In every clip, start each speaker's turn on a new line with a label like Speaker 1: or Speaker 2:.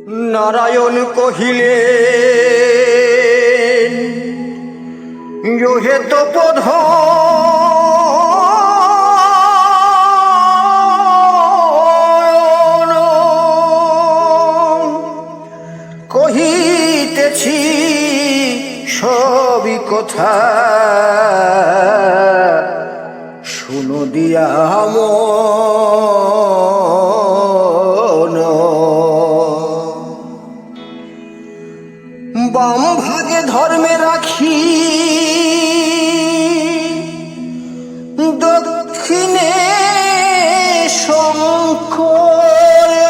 Speaker 1: নারায়ণ কহিলে হে তপধ কহিতেছি সবই কথা শুনো দিয়া বাম ভাগে ধর্মে রাখি দক্ষিণে শঙ্করে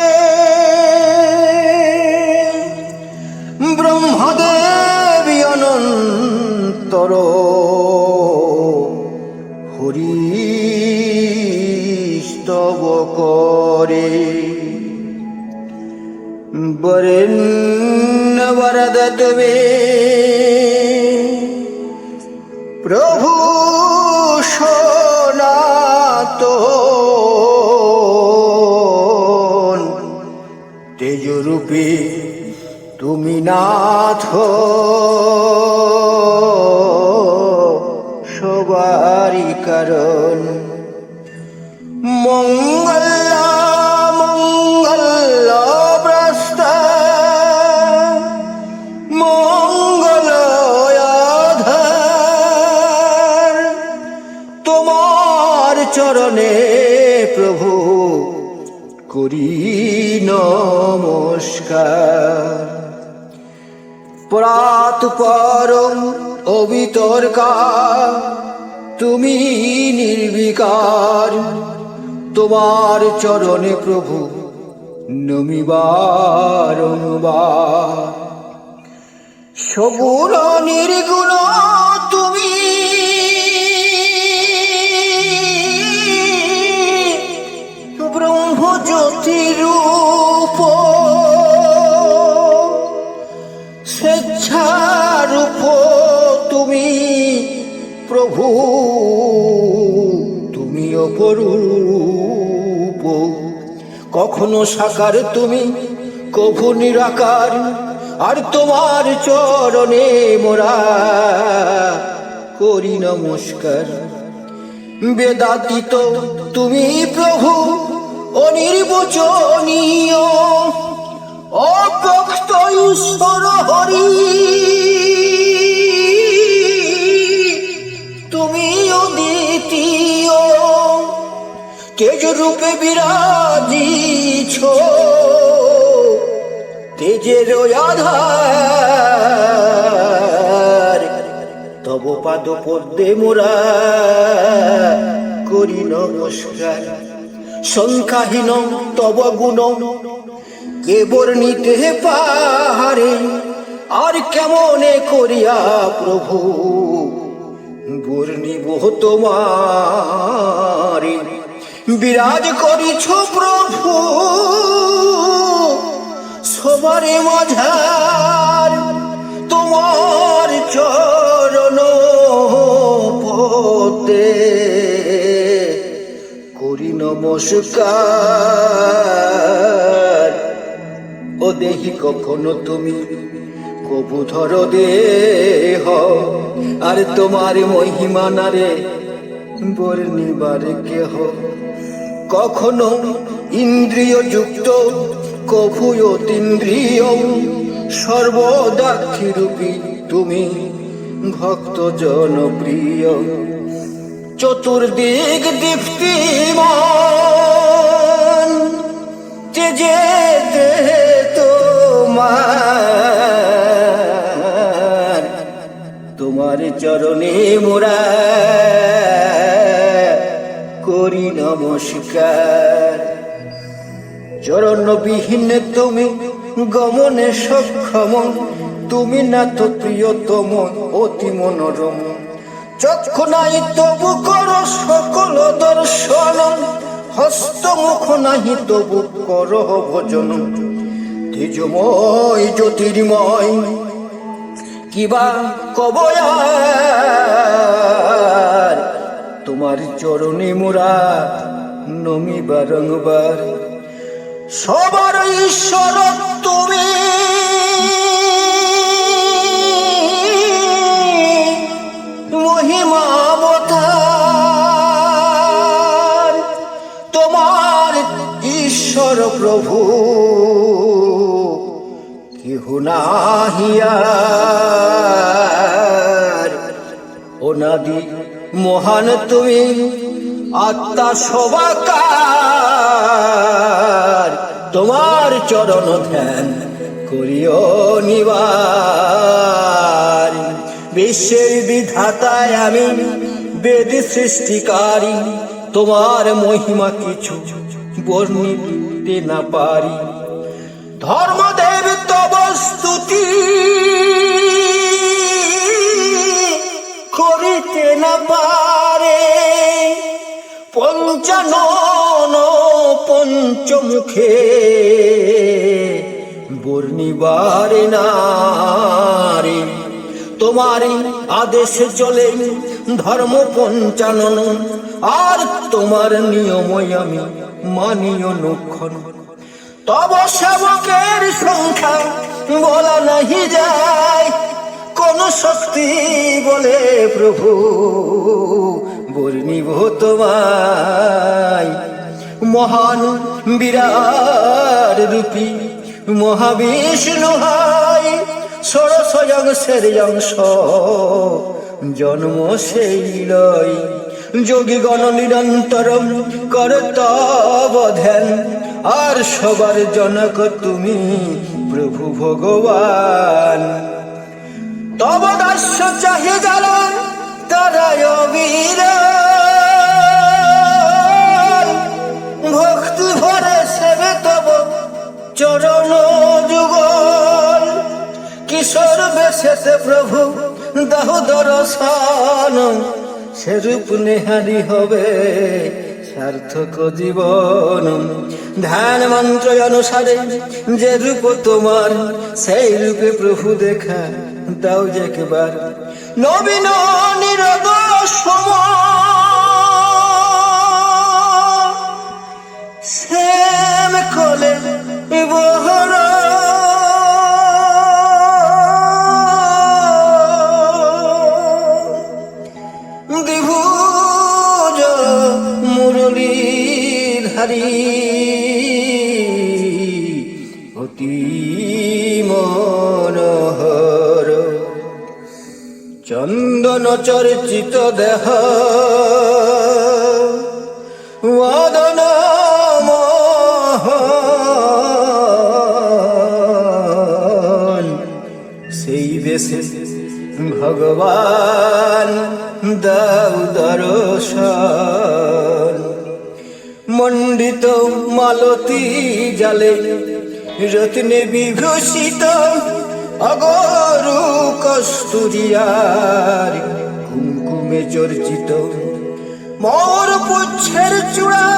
Speaker 1: ব্রহ্মদেবী অনন্তর হরিস্তব করে বরেণ্য বরদ তুমি প্রভু সনাতন তেজরূপে তুমি নাথ সবারই কারণ মঙ্গল চরণে প্রভু করি নমস্কার। পরাৎ পরম অবিতর্কা তুমি নির্বিকার, তোমার চরণে প্রভু নমিবার অনুবার। সগুণ নির্গুণ তুমি জ্যোতিরূপ স্বেচ্ছারূপ তুমি প্রভু, তুমি অপরূপ। কখনো সাকার তুমি, কভু নিরাকার, আর তোমার চরণে মোরা করি নমস্কার। বেদাতীত তুমি প্রভু অনির্বচনীয়, অপ্রক্ত ঈশ্বর হরি তুমি অদ্বিতীয়। তেজরূপে বিরাজিছ, তেজের আধার, তব পাদ পদ্মে মোরা করি নমস্কার। সংখ্যাহীন তব গুণ কে বর্ণিতে পাহারে, আর কেমনে করিয়া প্রভু বর্ণিব তোমারে। বিরাজ করিছ প্রভু সবারে মাঝার, তোমার চরণ পদ্মে করি নমস্কার। ও দেহি কখনো তুমি কবু ধর দেহ, আর তোমার মহিমা নারে বর্ণিবার কেহ। কখনো ইন্দ্রিয় যুক্ত, কভু অতীন্দ্রিয়, সর্বদাক্ষিরূপী তুমি ভক্ত জনপ্রিয়। চতুর্দিক দীপ্তিমান তেজে দেহে তোমার, তোমার চরণে মোরা করি নমস্কার। চরণবিহীন তুমি গমনে সক্ষম, তুমি নাথ প্রিয়তম অতি মনোরম। চক্ষু নাই তবু কর সকল দর্শন, হস্ত মুখ নাহি তবু কর ভজন। তেজময় জ্যোতির্ময় কিবা কবয়ার, তোমার চরণে মোরা নমি বারংবার। সবার ঈশ্বর তুমি, মহিমাবতার তোমার ঈশ্বর প্রভু কেহ নাহিয়ার। অনাদি মহান তুমি, আত্মা সবাকার, তোমার চরণ ধ্যান করিও নিবার। বিশ্বের বিধাতায় আমি বেদ সৃষ্টিকারী, তোমার মহিমা কিছু বর্ণিতে না পারি। ধর্মদেব তব স্তুতি করিতে না পারে, পঞ্চানন পঞ্চমুখে বর্ণিবারে নারে। তোমারই আদেশে চলে ধর্ম পঞ্চানন, আর তোমার নিয়মই আমি মানি অনুক্ষণ। তব সেবকের সংখ্যা বলা নাহি যায়, কোন শক্তি বলে প্রভু বর্ণিব তোমায়। মহান বিরাট রূপী মহাবিষ্ণু হাই, ষোড়শয়ং সেরিয়ংশ জন্ম সেই লয়। যোগীগণ নিরন্তরম করে তব ধ্যান, আর সবার জনক তুমি প্রভু ভগবান। তব দাস্য চাহে যারা তারায় বীর, ভক্তি ভরে সেবে তব চরণ যুগল। কিশোর বেশেতে প্রভু দাহু দর্শন, সেরূপ নেহারি হবে সার্থক জীবন। ধ্যান মন্ত্র অনুসারে যে রূপ তোমার, সেই রূপে প্রভু দেখা দাও যে একবার। নবীন নিরদ সম শ্যাম কলে বহর, দ্বিভুজ মুরলীধারী অতি মনোহর। চন্দন চর্চিত দেহ ওদন মোহন, সেই দেশে ভগবান দাও দর্শন। মণ্ডিত মালতী জালে রত্নে বিভূষিত, অগরু কস্তুরিয়ার কুমকুমে চর্চিত। মোর পুচ্ছের চূড়া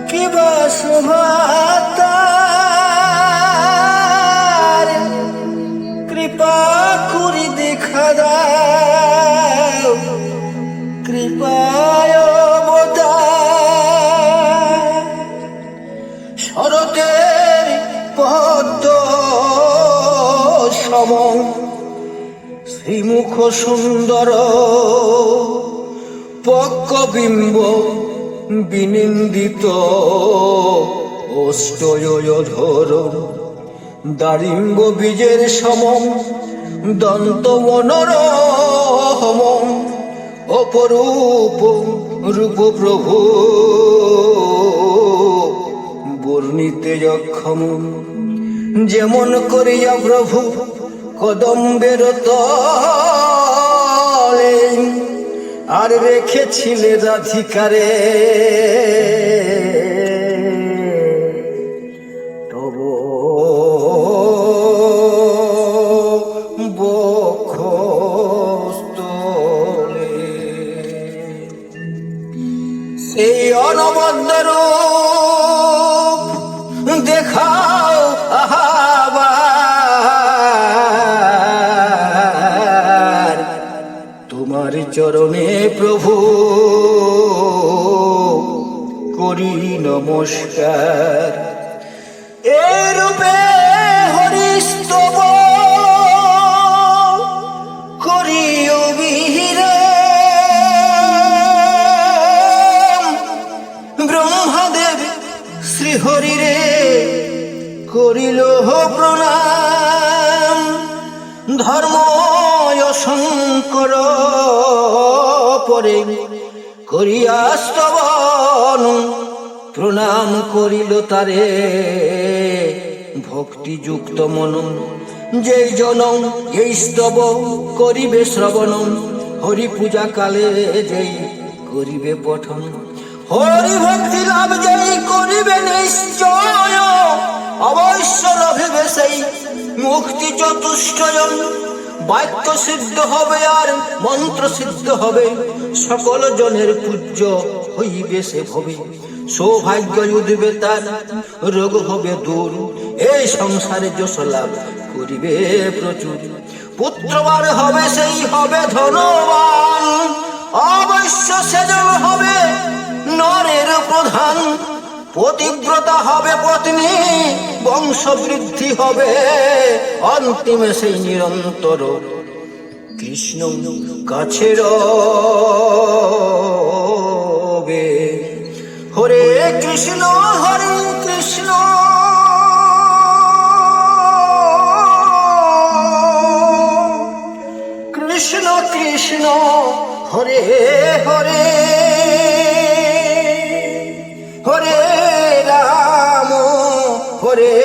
Speaker 1: কিবা শোভাতার, কৃপা করি দেখা দাও, কৃপায় অবতার। শরতের পদ্ম সম শ্রীমুখ সুন্দর, পক্কবিম্ব বিনিন্দিত অষ্টয়োধর। দারিম্ব বীজের সম দন্ত মনোরম, অপরূপ রূপ প্রভু বর্ণিতে অক্ষম। যেমন করিয়া প্রভু কদম্বের তলে আর রেখেছিলে রাধিকারে, তব বক্ষস্থলে সেই অনবদ্য রূপ দেখাও আহাবার। তোমার চরণে প্রভু করি নমস্কার। শরীরে করিল প্রণাম, ধর্ম শঙ্কর পরে করিয়া স্তবন, প্রণাম করিল তারে ভক্তিযুক্ত মন। যে জন এই স্তব করিবে শ্রবণ, হরি পূজা কালে যেই করিবে পঠন, হরি ভক্তি লাভ যেই করিবে নিশ্চয়, অবশ্য লভিবে সেই মুক্তি চতুষ্টয়। বাক্য সিদ্ধ হবে আর মন্ত্র সিদ্ধ হবে, সকল জনের পূজ্য হইবে সে ভবে। সৌভাগ্য উঠবে তার, রোগ হবে দূর, এই সংসারে যশ লাভ করিবে প্রচুর। পুত্রবার হবে সেই হবে ধনবান, অবশ্য সেজন হবে নরের প্রধান। পতিব্রতা হবে পত্নী, বংশবৃদ্ধি হবে অন্তিমে সেই নিরন্তর। কৃষ্ণ কাছে রবে, হরে কৃষ্ণ হরে কৃষ্ণ কৃষ্ণ কৃষ্ণ হরে হরে, হরে রাম হরে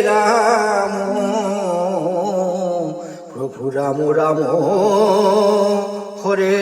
Speaker 1: রাম, প্রভু রাম রাম হরে